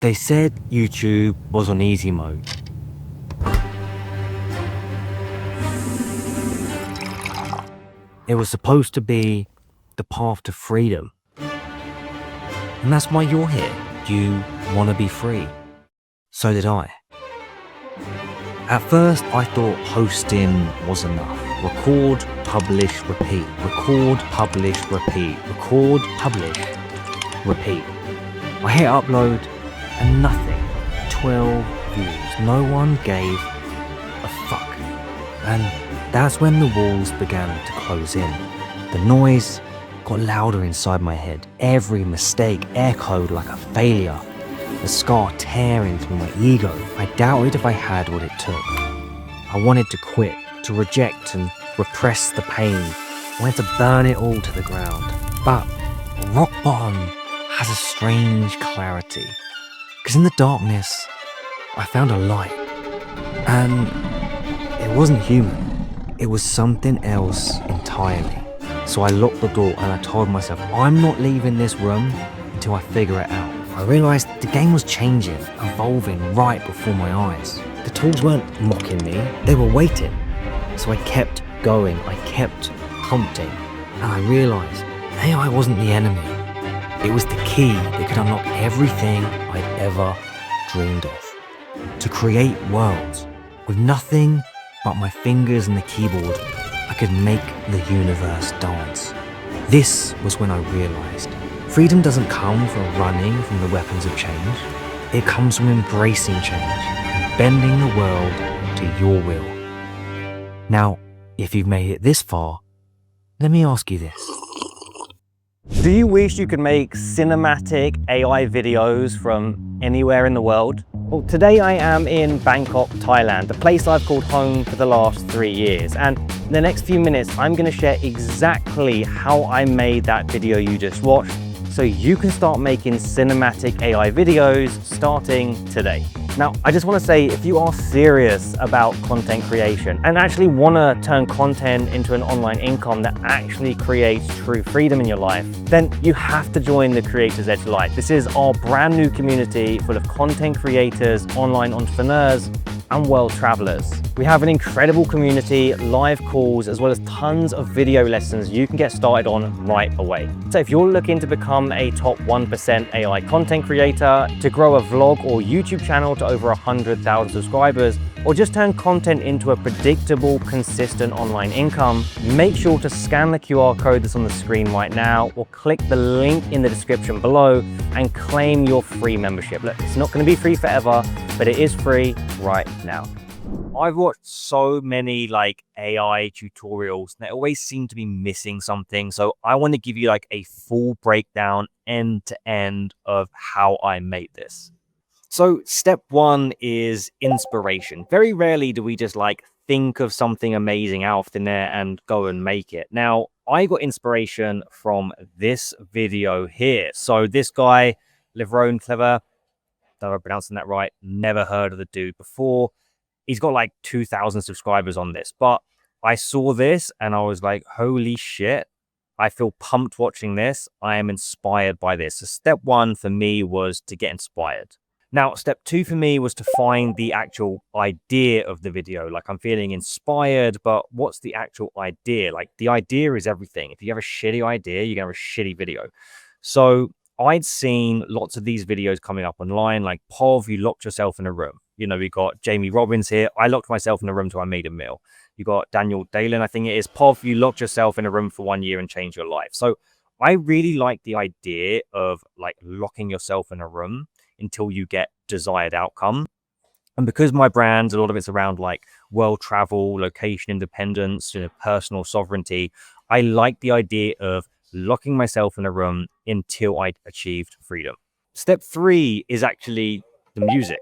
They said YouTube was on easy mode. It was supposed to be the path to freedom. And that's why you're here. You want to be free. So did I. At first, I thought posting was enough. Record, publish, repeat. Record, publish, repeat. Record, publish, repeat. I hit upload and nothing. 12 views. No one gave a fuck. And that's when the walls began to close in. The noise got louder inside my head. Every mistake echoed like a failure. The scar tearing through my ego. I doubted if I had what it took. I wanted to quit, to reject and repress the pain. I wanted to burn it all to the ground. But rock bottom has a strange clarity. Because in the darkness, I found a light. And it wasn't human. It was something else entirely. So I locked the door and I told myself, I'm not leaving this room until I figure it out. I realized the game was changing, evolving right before my eyes. The tools weren't mocking me, they were waiting. So I kept going, I kept prompting, and I realized AI wasn't the enemy. It was the key that could unlock everything I'd ever dreamed of. To create worlds with nothing but my fingers and the keyboard, I could make the universe dance. This was when I realized freedom doesn't come from running from the weapons of change. It comes from embracing change and bending the world to your will. Now, if you've made it this far, let me ask you this. Do you wish you could make cinematic AI videos from anywhere in the world? Well, today I am in Bangkok, Thailand, the place I've called home for the last 3 years. And in the next few minutes, I'm going to share exactly how I made that video you just watched, so you can start making cinematic AI videos starting today. Now, I just want to say, if you are serious about content creation and actually want to turn content into an online income that actually creates true freedom in your life, then you have to join the Creators Edge Lite. This is our brand new community full of content creators, online entrepreneurs, and world travelers. We have an incredible community, live calls, as well as tons of video lessons you can get started on right away. So if you're looking to become a top 1% AI content creator, to grow a vlog or YouTube channel to over 100,000 subscribers, or just turn content into a predictable, consistent online income, make sure to scan the QR code that's on the screen right now, or click the link in the description below and claim your free membership. Look, it's not going to be free forever, but it is free right now. I've watched so many AI tutorials and they always seem to be missing something. So I want to give you a full breakdown end to end of how I made this. So step one is inspiration. Very rarely do we just think of something amazing out of thin air and go and make it. Now, I got inspiration from this video here. So this guy, Livrone Clever, don't know if I'm pronouncing that right, never heard of the dude before. He's got 2,000 subscribers on this, but I saw this and I was like, holy shit, I feel pumped watching this. I am inspired by this. So step one for me was to get inspired. Now, step two for me was to find the actual idea of the video. I'm feeling inspired, but what's the actual idea? The idea is everything. If you have a shitty idea, you're going to have a shitty video. So I'd seen lots of these videos coming up online, like Pov, you locked yourself in a room. We got Jamie Robbins here. I locked myself in a room till I made a meal. You got Daniel Dalen, I think it is. Pov, you locked yourself in a room for 1 year and changed your life. So I really like the idea of locking yourself in a room until you get desired outcome. And because my brand, a lot of it's around world travel, location independence, personal sovereignty, I like the idea of locking myself in a room until I achieved freedom. Step three is actually the music.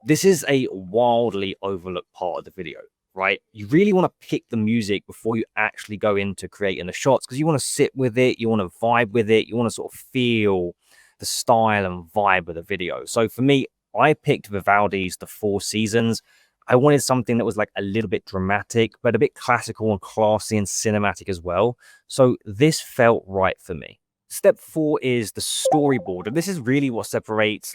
This is a wildly overlooked part of the video, right? You really want to pick the music before you actually go into creating the shots, because you want to sit with it, you want to vibe with it, you want to sort of feel the style and vibe of the video. So for me, I picked Vivaldi's The Four Seasons. I wanted something that was a little bit dramatic, but a bit classical and classy and cinematic as well. So this felt right for me. Step four is the storyboard. And this is really what separates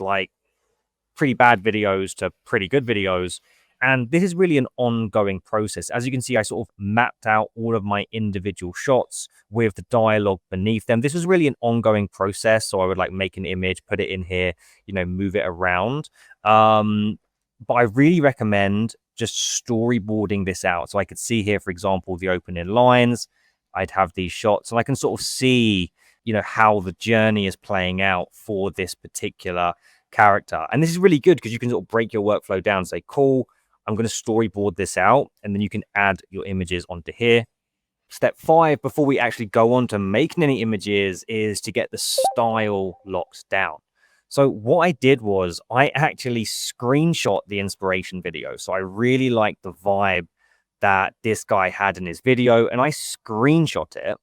pretty bad videos to pretty good videos. And this is really an ongoing process. As you can see, I sort of mapped out all of my individual shots with the dialogue beneath them. This was really an ongoing process. So I would like make an image, put it in here, you know, move it around. But I really recommend just storyboarding this out. So I could see here, for example, the opening lines. I'd have these shots and I can sort of see, you know, how the journey is playing out for this particular character. And this is really good because you can sort of break your workflow down, say, cool, I'm going to storyboard this out, and then you can add your images onto here. Step 5, before we actually go on to making any images, is to get the style locked down. So what I did was I actually screenshot the inspiration video. So I really liked the vibe that this guy had in his video, and I screenshot it.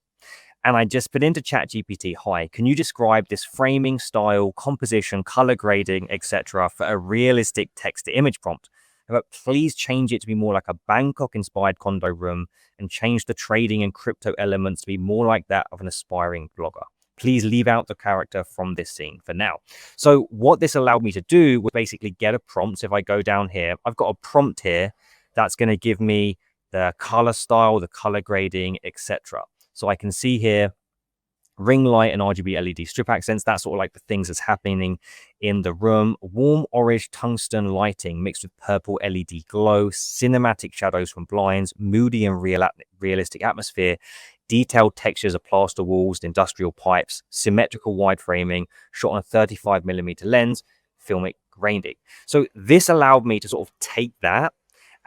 And I just put into ChatGPT, hi, can you describe this framing, style, composition, color grading, etc. for a realistic text-to-image prompt? But please change it to be more like a Bangkok-inspired condo room and change the trading and crypto elements to be more like that of an aspiring blogger. Please leave out the character from this scene for now. So what this allowed me to do was basically get a prompt. So if I go down here, I've got a prompt here that's going to give me the color style, the color grading, etc. So I can see here ring light and RGB LED strip accents. That's sort of like the things that's happening in the room. Warm orange tungsten lighting mixed with purple LED glow, cinematic shadows from blinds, moody and realistic atmosphere, detailed textures of plaster walls, industrial pipes, symmetrical wide framing, shot on a 35mm lens, filmic graining. So this allowed me to sort of take that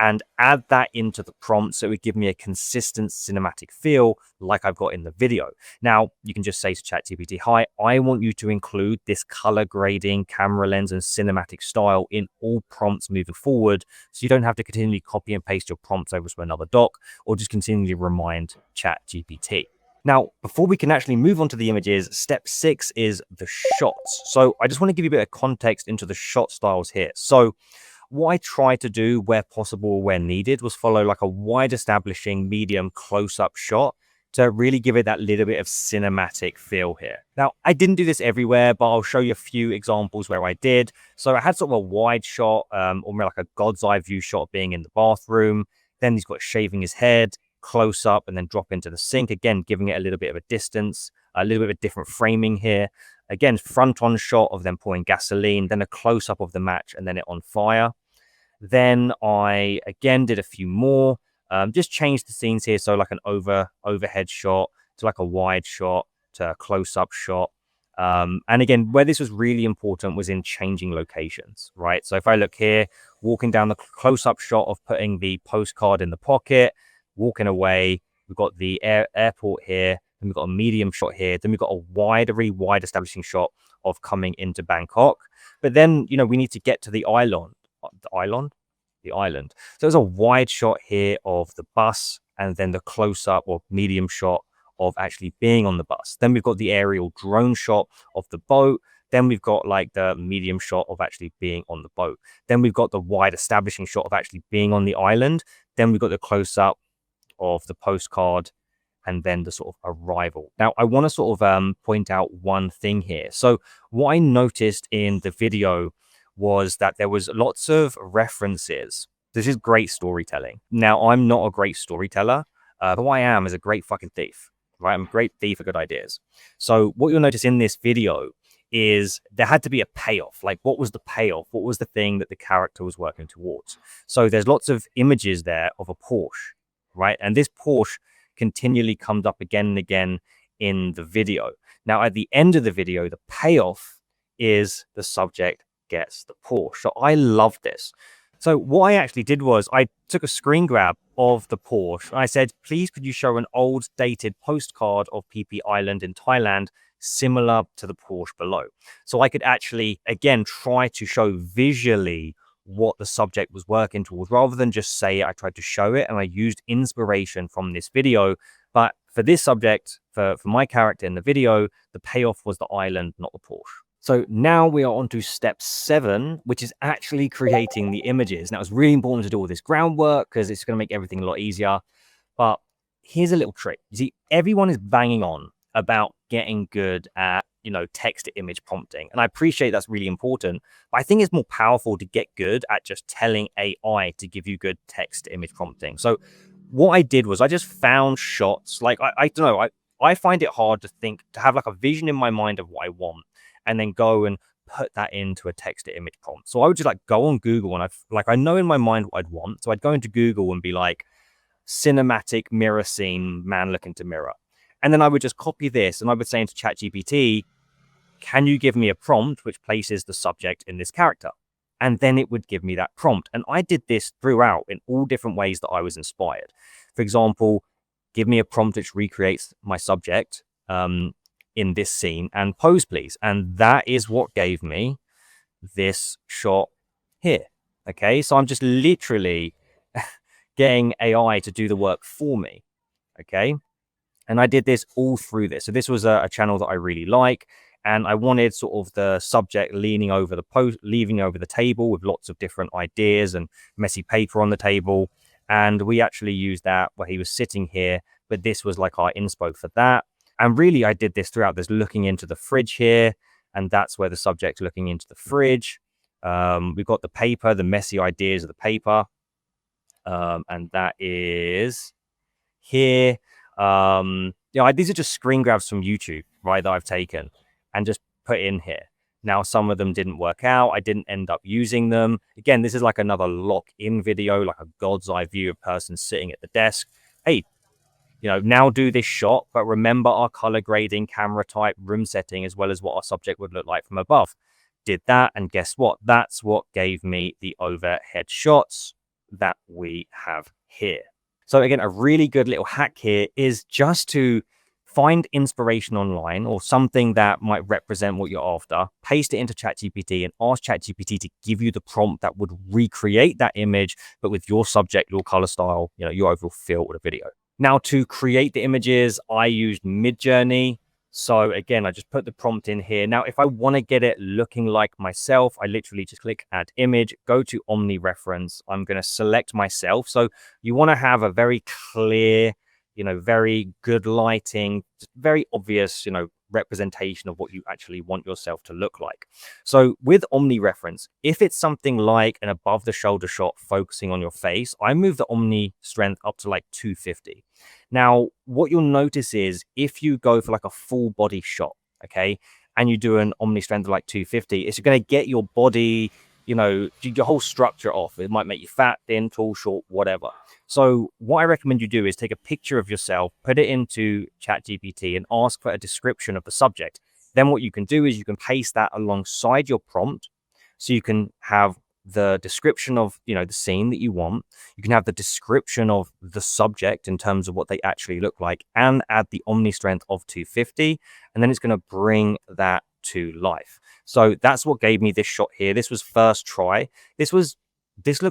and add that into the prompt so it would give me a consistent cinematic feel like I've got in the video. Now, you can just say to ChatGPT, hi, I want you to include this color grading, camera lens, and cinematic style in all prompts moving forward, so you don't have to continually copy and paste your prompts over to another doc or just continually remind ChatGPT. Now, before we can actually move on to the images, step 6 is the shots. So I just want to give you a bit of context into the shot styles here. So what I tried to do where possible, where needed, was follow like a wide establishing medium close-up shot to really give it that little bit of cinematic feel here. Now, I didn't do this everywhere, but I'll show you a few examples where I did. So I had sort of a wide shot, or more like a God's eye view shot of being in the bathroom. Then he's got shaving his head, close up, and then drop into the sink. Again, giving it a little bit of a distance, a little bit of a different framing here. Again, front on shot of them pouring gasoline, then a close up of the match, and then it on fire. Then I again did a few more, just changed the scenes here. So like an overhead shot to like a wide shot to a close-up shot. And again, where this was really important was in changing locations, right? So if I look here, walking down the close-up shot of putting the postcard in the pocket, walking away, we've got the airport here, then we've got a medium shot here, then we've got a very wide establishing shot of coming into Bangkok. But then, you know, we need to get to the island. The island. So there's a wide shot here of the bus, and then the close-up or medium shot of actually being on the bus. Then we've got the aerial drone shot of the boat. Then we've got like the medium shot of actually being on the boat. Then we've got the wide establishing shot of actually being on the island. Then we've got the close-up of the postcard, and then the sort of arrival. Now, I want to sort of point out one thing here. So what I noticed in the video was that there was lots of references. This is great storytelling. Now, I'm not a great storyteller, but what I am is a great fucking thief, right? I'm a great thief of good ideas. So what you'll notice in this video is there had to be a payoff. Like, what was the payoff? What was the thing that the character was working towards? So there's lots of images there of a Porsche, right? And this Porsche continually comes up again and again in the video. Now, at the end of the video, the payoff is the subject gets the Porsche. So I love this. So what I actually did was I took a screen grab of the Porsche. I said, please, could you show an old dated postcard of PP Island in Thailand similar to the Porsche below? So I could actually, again, try to show visually what the subject was working towards rather than just say it. I tried to show it, and I used inspiration from this video. But for this subject, for my character in the video, the payoff was the island, not the Porsche. So now we are on to step 7, which is actually creating the images. Now, it's really important to do all this groundwork because it's going to make everything a lot easier. But here's a little trick. You see, everyone is banging on about getting good at text to image prompting. And I appreciate that's really important, but I think it's more powerful to get good at just telling AI to give you good text to image prompting. So what I did was I just found shots. Like, I don't know, I find it hard to have like a vision in my mind of what I want and then go and put that into a text to image prompt. So I would just like go on Google, and I know in my mind what I'd want. So I'd go into Google and be like, cinematic mirror scene, man look into mirror. And then I would just copy this and I would say into ChatGPT, can you give me a prompt which places the subject in this character? And then it would give me that prompt. And I did this throughout in all different ways that I was inspired. For example, give me a prompt which recreates my subject in this scene and pose, please. And that is what gave me this shot here. Okay, so I'm just literally getting AI to do the work for me. Okay, and I did this all through this. So this was a channel that I really like, and I wanted sort of the subject leaning over the table with lots of different ideas and messy paper on the table. And we actually used that where he was sitting here, but this was like our inspo for that. And really, I did this throughout. There's looking into the fridge here, and that's where the subject's looking into the fridge. We've got the paper, the messy ideas of the paper. And that is here. These are just screen grabs from YouTube, right, that I've taken and just put in here. Now, some of them didn't work out. I didn't end up using them. Again, this is like another lock-in video, like a god's eye view of person sitting at the desk. Hey, now do this shot, but remember our color grading, camera type, room setting, as well as what our subject would look like from above. Did that, and guess what? That's what gave me the overhead shots that we have here. So again, a really good little hack here is just to find inspiration online or something that might represent what you're after, paste it into ChatGPT and ask ChatGPT to give you the prompt that would recreate that image, but with your subject, your color style, your overall feel of the video. Now, to create the images, I used Midjourney. So again, I just put the prompt in here. Now, if I want to get it looking like myself, I literally just click add image, go to Omni reference. I'm going to select myself. So you want to have a very clear, very good lighting, very obvious, representation of what you actually want yourself to look like. So with Omni reference, if it's something like an above the shoulder shot focusing on your face, I move the Omni strength up to like 250. Now, what you'll notice is if you go for like a full body shot, okay, and you do an Omni strength of like 250, it's going to get your body, your whole structure off. It might make you fat, thin, tall, short, whatever. So what I recommend you do is take a picture of yourself, put it into ChatGPT and ask for a description of the subject. Then what you can do is you can paste that alongside your prompt. So you can have the description of, the scene that you want. You can have the description of the subject in terms of what they actually look like and add the Omni strength of 250. And then it's going to bring that to life. So that's what gave me this shot here. This was first try. This looks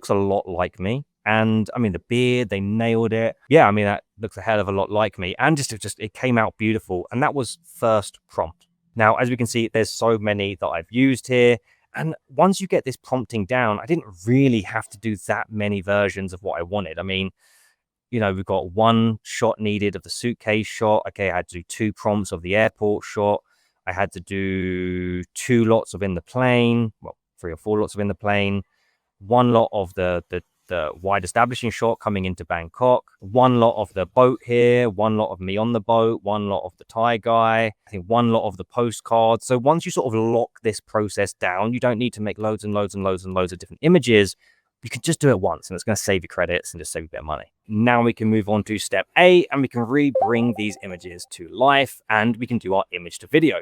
a lot like me. And I mean, the beard, they nailed it. Yeah, I mean, that looks a hell of a lot like me. And it came out beautiful. And that was first prompt. Now, as we can see, there's so many that I've used here. And once you get this prompting down, I didn't really have to do that many versions of what I wanted. I mean, we've got one shot needed of the suitcase shot. Okay, I had to do 2 prompts of the airport shot. I had to do 2 lots of in the plane. Well, 3 or 4 lots of in the plane. 1 lot of the wide establishing shot coming into Bangkok, 1 lot of the boat here, 1 lot of me on the boat, 1 lot of the Thai guy, I think 1 lot of the postcards. So once you sort of lock this process down, you don't need to make loads and loads and loads and loads of different images. You can just do it once and it's going to save you credits and just save you a bit of money. Now we can move on to step 8 and we can really bring these images to life and we can do our image to video.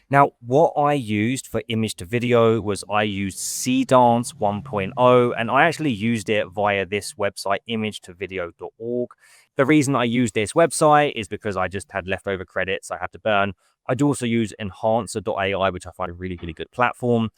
Now, what I used for image to video was I used Seance 1.0, and I actually used it via this website, imagetovideo.org. The reason I used this website is because I just had leftover credits I had to burn. I do also use enhancer.ai, which I find a really, really good platform.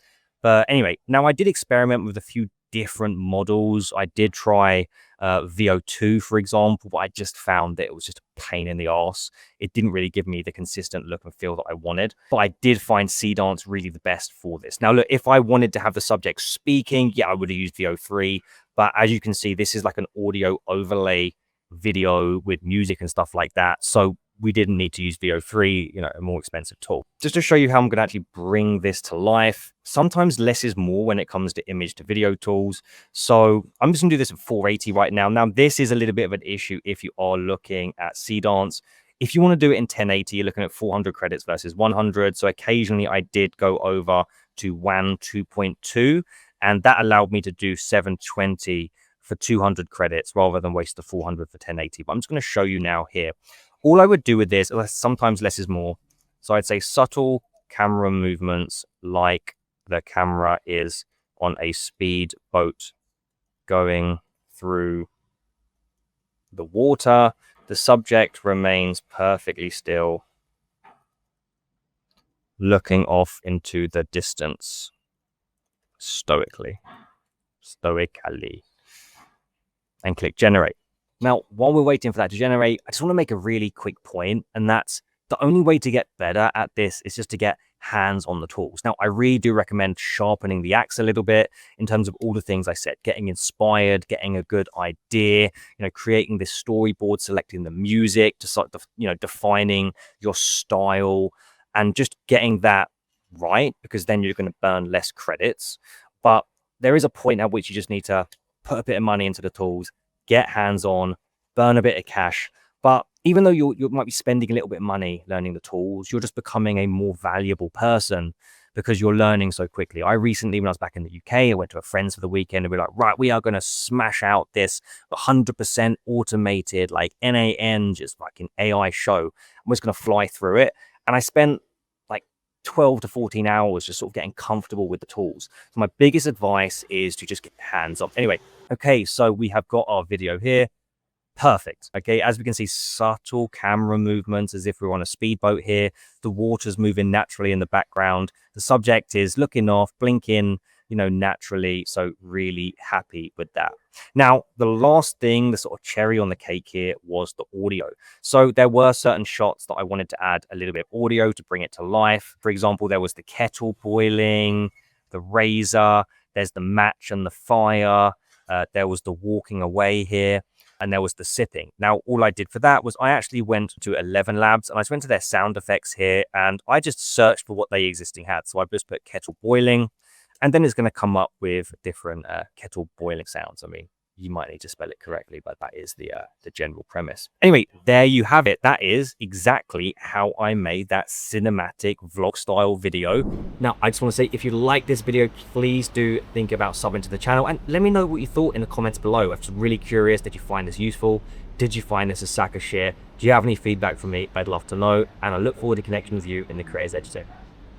But anyway, now I did experiment with a few different models. I did try VO2, for example, but I just found that it was just a pain in the arse. It didn't really give me the consistent look and feel that I wanted. But I did find Seance really the best for this. Now, look, if I wanted to have the subject speaking, yeah, I would have used VO3. But as you can see, this is like an audio overlay video with music and stuff like that. So we didn't need to use VO3, you know, a more expensive tool. Just to show you how I'm going to actually bring this to life, sometimes less is more when it comes to image to video tools. So I'm just going to do this at 480 right now. Now, this is a little bit of an issue if you are looking at Seance. If you want to do it in 1080, you're looking at 400 credits versus 100. So occasionally I did go over to WAN 2.2, and that allowed me to do 720 for 200 credits rather than waste the 400 for 1080. But I'm just going to show you now here. All I would do with this, sometimes less is more. So I'd say subtle camera movements, like the camera is on a speed boat going through the water. The subject remains perfectly still, looking off into the distance, stoically, and click generate. Now, while we're waiting for that to generate, I just want to make a really quick point, and that's the only way to get better at this is just to get hands on the tools. Now, I really do recommend sharpening the axe a little bit in terms of all the things I said, getting inspired, getting a good idea, you know, creating this storyboard, selecting the music, to sort of, you know, defining your style and just getting that right, because then you're going to burn less credits. But there is a point at which you just need to put a bit of money into the tools, get hands-on, burn a bit of cash. But even though you might be spending a little bit of money learning the tools, you're just becoming a more valuable person because you're learning so quickly. I recently, when I was back in the UK, I went to a friend's for the weekend and we were like, right, we are going to smash out this 100% automated, like NAN, just fucking AI show. And we're just going to fly through it. And I spent like 12 to 14 hours just sort of getting comfortable with the tools. So my biggest advice is to just get hands on. Anyway, okay, so we have got our video here. Perfect. Okay, as we can see, subtle camera movements as if we're on a speedboat here. The water's moving naturally in the background. The subject is looking off, blinking, you know, naturally. So really happy with that. Now, the last thing, the sort of cherry on the cake here, was the audio. So there were certain shots that I wanted to add a little bit of audio to bring it to life. For example, there was the kettle boiling, the razor, there's the match and the fire. There was the walking away here. And there was the sipping. Now, all I did for that was I actually went to 11 Labs and I just went to their sound effects here and I just searched for what they existing had. So I just put kettle boiling and then it's going to come up with different kettle boiling sounds. I mean, you might need to spell it correctly, but that is the general premise. Anyway, there you have it. That is exactly how I made that cinematic vlog style video. Now, I just want to say, if you like this video, please do think about subbing to the channel and let me know what you thought in the comments below. I'm just really curious. Did you find this useful? Did you find this a sack of shit? Do you have any feedback from me? I'd love to know. And I look forward to connecting with you in the Creators Edge too.